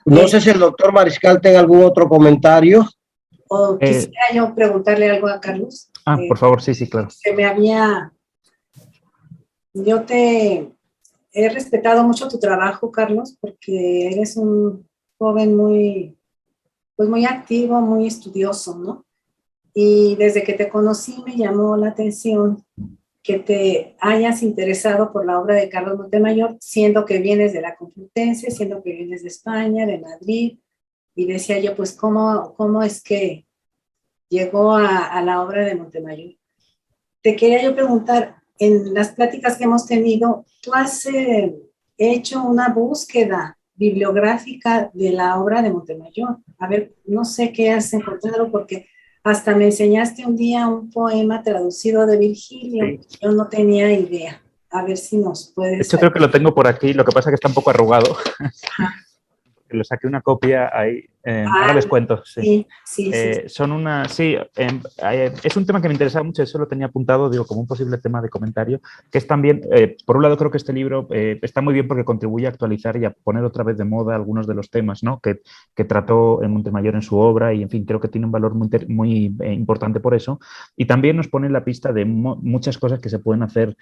No sé si el doctor Mariscal tenga algún otro comentario. O quisiera yo preguntarle algo a Carlos. Por favor, sí, claro. Yo te he respetado mucho tu trabajo, Carlos, porque eres un joven muy activo, muy estudioso, ¿no? Y desde que te conocí me llamó la atención que te hayas interesado por la obra de Carlos Montemayor, siendo que vienes de la Complutense, siendo que vienes de España, de Madrid, y decía yo, pues, ¿cómo es que llegó a la obra de Montemayor? Te quería yo preguntar, en las pláticas que hemos tenido, ¿tú has hecho una búsqueda bibliográfica de la obra de Montemayor? A ver, no sé qué has encontrado, porque hasta me enseñaste un día un poema traducido de Virgilio. Sí. Yo no tenía idea. A ver si nos puedes... De hecho, creo que lo tengo por aquí. Lo que pasa es que está un poco arrugado. Lo saqué una copia ahí. Ahora les cuento. Sí. Son una... Sí, es un tema que me interesaba mucho. Eso lo tenía apuntado, digo, como un posible tema de comentario, que es también, por un lado, creo que este libro está muy bien porque contribuye a actualizar y a poner otra vez de moda algunos de los temas, ¿no?, que trató en Montemayor en su obra y, en fin, creo que tiene un valor muy importante por eso. Y también nos pone en la pista de muchas cosas que se pueden hacer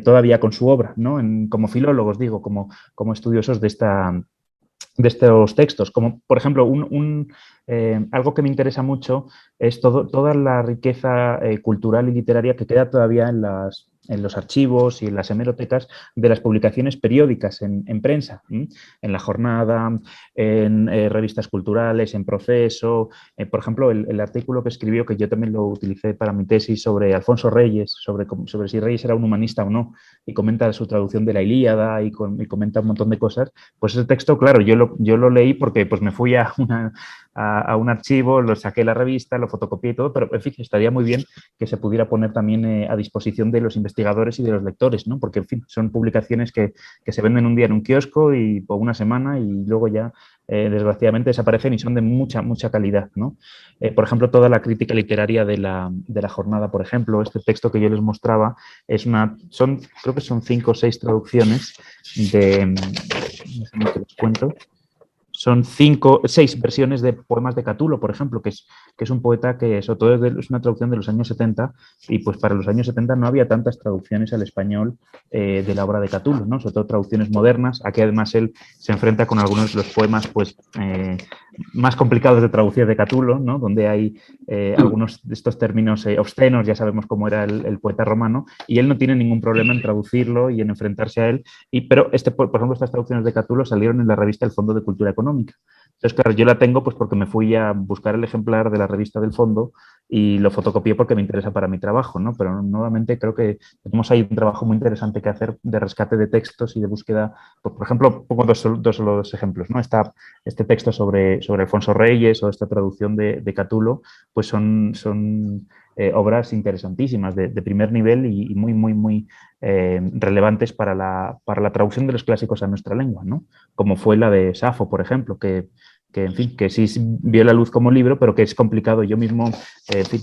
todavía con su obra, ¿no? Como filólogos, digo, como estudiosos de estos textos, como por ejemplo algo que me interesa mucho es toda la riqueza cultural y literaria que queda todavía en los archivos y en las hemerotecas de las publicaciones periódicas en prensa, en La Jornada, en revistas culturales, en Proceso. Por ejemplo, el artículo que escribió, que yo también lo utilicé para mi tesis, sobre Alfonso Reyes, sobre si Reyes era un humanista o no, y comenta su traducción de la Ilíada y comenta un montón de cosas. Pues ese texto, claro, yo lo leí porque pues me fui a a un archivo, lo saqué la revista, lo fotocopié y todo, pero en fin, estaría muy bien que se pudiera poner también a disposición de los investigadores y de los lectores, ¿no? Porque, en fin, son publicaciones que se venden un día en un kiosco y por una semana y luego ya, desgraciadamente, desaparecen y son de mucha, mucha calidad, ¿no? Por ejemplo, toda la crítica literaria de la jornada, por ejemplo, este texto que yo les mostraba, creo que son 5 o 6 traducciones déjenme que les cuento. Son 6 versiones de poemas de Catulo, por ejemplo, que es un poeta que sobre todo es una traducción de los años 70 y pues para los años 70 no había tantas traducciones al español de la obra de Catulo, ¿no? Sobre todo traducciones modernas. Aquí además él se enfrenta con algunos de los poemas pues, más complicados de traducir de Catulo, ¿no? Donde hay algunos de estos términos obscenos, ya sabemos cómo era el poeta romano, y él no tiene ningún problema en traducirlo y en enfrentarse a él. Pero, por ejemplo, estas traducciones de Catulo salieron en la revista El Fondo de Cultura Económica. Entonces, claro, yo la tengo pues porque me fui a buscar el ejemplar de la revista del fondo y lo fotocopié porque me interesa para mi trabajo, ¿no? Pero nuevamente creo que tenemos ahí un trabajo muy interesante que hacer de rescate de textos y de búsqueda. Pues, por ejemplo, pongo dos ejemplos, ¿no? Este texto sobre Alfonso Reyes o esta traducción de Catulo, pues son obras interesantísimas de primer nivel y muy, muy, muy relevantes para la traducción de los clásicos a nuestra lengua, ¿no? Como fue la de Safo, por ejemplo, que en fin, que sí vio la luz como libro, pero que es complicado. Yo mismo, en fin,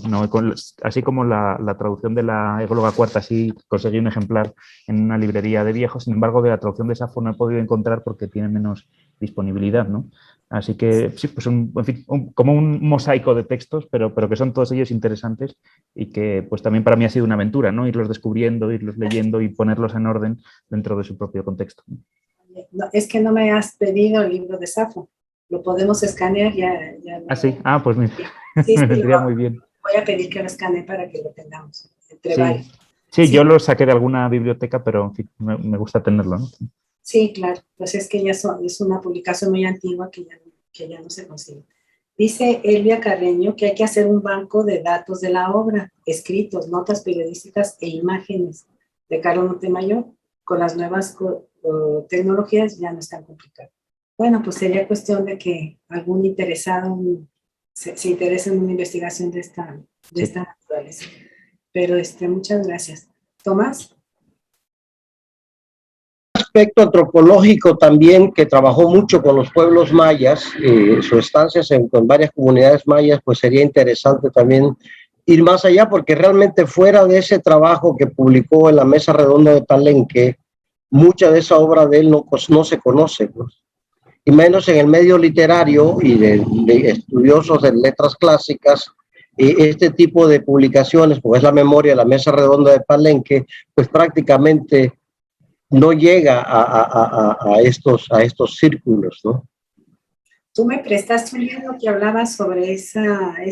así como la traducción de la Égloga Cuarta, sí conseguí un ejemplar en una librería de viejos, sin embargo, de la traducción de Safo no he podido encontrar porque tiene menos disponibilidad, ¿no? Así que sí, pues en fin, como un mosaico de textos, pero que son todos ellos interesantes y que pues también para mí ha sido una aventura, ¿no? Irlos descubriendo, irlos leyendo y ponerlos en orden dentro de su propio contexto. No, es que no me has pedido el libro de Safo. Lo podemos escanear ya. Sí. Pues mira, sí, me vendría muy bien. Voy a pedir que lo escanee para que lo tengamos entre varios. Sí, yo lo saqué de alguna biblioteca, pero en fin, me gusta tenerlo, ¿no? Sí, claro, pues es que es una publicación muy antigua que ya no se consigue. Dice Elvia Carreño que hay que hacer un banco de datos de la obra, escritos, notas periodísticas e imágenes de Carlos Montemayor. Con las nuevas tecnologías ya no es tan complicado. Bueno, pues sería cuestión de que algún interesado se interese en una investigación de esta naturaleza. Pero muchas gracias. Tomás. Aspecto antropológico también, que trabajó mucho con los pueblos mayas, su estancia con varias comunidades mayas, pues sería interesante también ir más allá, porque realmente fuera de ese trabajo que publicó en la Mesa Redonda de Palenque, mucha de esa obra de él no se conoce, pues. Y menos en el medio literario y de estudiosos de letras clásicas, este tipo de publicaciones, como es la memoria de la Mesa Redonda de Palenque, pues prácticamente no llega a estos círculos, ¿no? Tú me prestaste un libro que hablaba sobre ese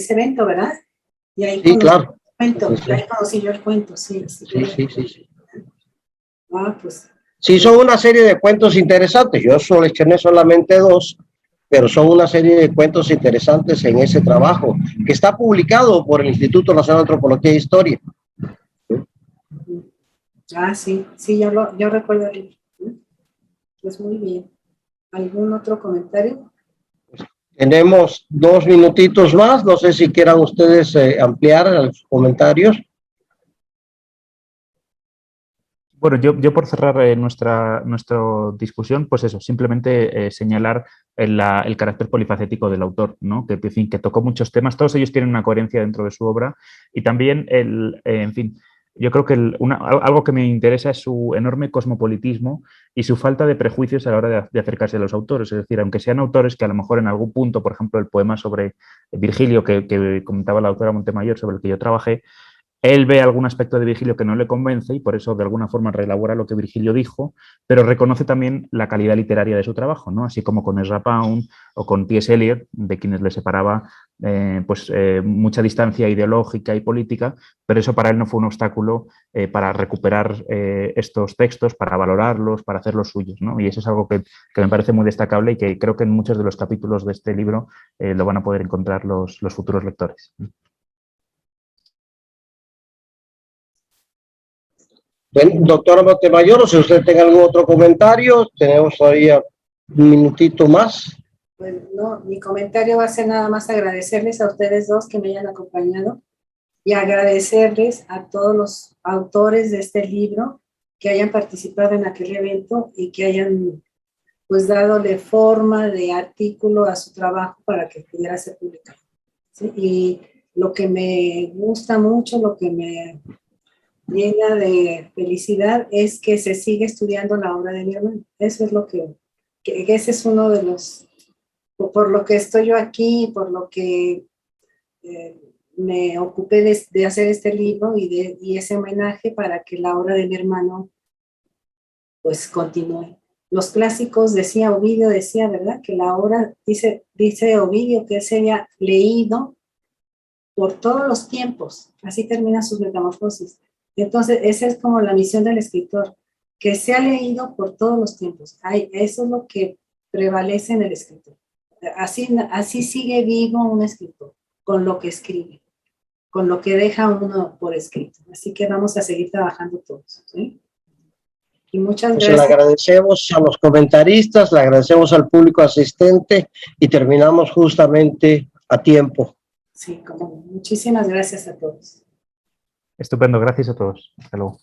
evento, ¿verdad? Y ahí sí, claro. Ahí conocí yo el cuento, sí. Sí. Pues. Sí, son una serie de cuentos interesantes. Yo seleccioné solamente 2, pero son una serie de cuentos interesantes en ese trabajo, que está publicado por el Instituto Nacional de Antropología e Historia. Sí, yo recuerdo el libro. Pues muy bien. ¿Algún otro comentario? Tenemos 2 minutitos más, no sé si quieran ustedes ampliar los comentarios. Bueno, yo por cerrar nuestra discusión, pues eso, simplemente señalar el carácter polifacético del autor, ¿no? Que, en fin, que tocó muchos temas, todos ellos tienen una coherencia dentro de su obra y también, en fin, yo creo que algo que me interesa es su enorme cosmopolitismo y su falta de prejuicios a la hora de acercarse a los autores. Es decir, aunque sean autores que a lo mejor en algún punto, por ejemplo, el poema sobre Virgilio que comentaba la autora Montemayor, sobre el que yo trabajé, él ve algún aspecto de Virgilio que no le convence y por eso de alguna forma reelabora lo que Virgilio dijo, pero reconoce también la calidad literaria de su trabajo, ¿no? Así como con Ezra Pound o con T.S. Eliot, de quienes le separaba mucha distancia ideológica y política, pero eso para él no fue un obstáculo para recuperar estos textos, para valorarlos, para hacerlos suyos, ¿no? Y eso es algo que me parece muy destacable y que creo que en muchos de los capítulos de este libro lo van a poder encontrar los futuros lectores. Doctora Montemayor, si usted tiene algún otro comentario, tenemos todavía un minutito más. Bueno, no, mi comentario va a ser nada más agradecerles a ustedes dos que me hayan acompañado y agradecerles a todos los autores de este libro que hayan participado en aquel evento y que hayan pues dadole forma de artículo a su trabajo para que pudiera ser publicado. ¿Sí? Y lo que me gusta mucho, lo que me llena de felicidad es que se sigue estudiando la obra de mi hermano. Eso es lo que ese es uno de los, por lo que estoy yo aquí, por lo que me ocupé de hacer este libro y ese homenaje para que la obra de mi hermano pues continúe. Los clásicos, decía Ovidio, decía, ¿verdad? Que la obra, dice Ovidio, que sería leído por todos los tiempos. Así termina sus metamorfosis. Entonces, esa es como la misión del escritor, que sea leído por todos los tiempos. Eso es lo que prevalece en el escritor. Así sigue vivo un escritor, con lo que escribe, con lo que deja uno por escrito. Así que vamos a seguir trabajando todos, ¿sí? Y muchas pues gracias. le agradecemos a los comentaristas, le agradecemos al público asistente y terminamos justamente a tiempo. Sí, como muchísimas gracias a todos. Estupendo, gracias a todos. Hasta luego.